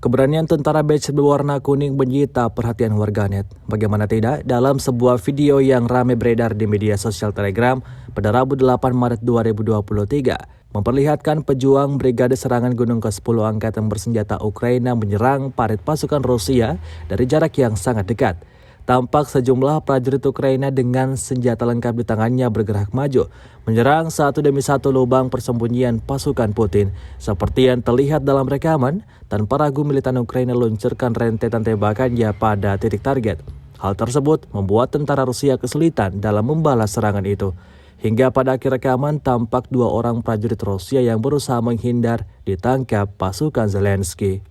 Keberanian tentara badge berwarna kuning menyita perhatian warganet. Bagaimana tidak, dalam sebuah video yang ramai beredar di media sosial Telegram pada Rabu 8 Maret 2023, memperlihatkan pejuang Brigade Serangan Gunung ke-10 Angkatan Bersenjata Ukraina menyerang parit pasukan Rusia dari jarak yang sangat dekat. Tampak sejumlah prajurit Ukraina dengan senjata lengkap di tangannya bergerak maju, menyerang satu demi satu lubang persembunyian pasukan Putin. Seperti yang terlihat dalam rekaman, tanpa ragu militan Ukraina luncurkan rentetan tembakannya pada titik target. Hal tersebut membuat tentara Rusia kesulitan dalam membalas serangan itu. Hingga pada akhir rekaman tampak 2 orang prajurit Rusia yang berusaha menghindar ditangkap pasukan Zelensky.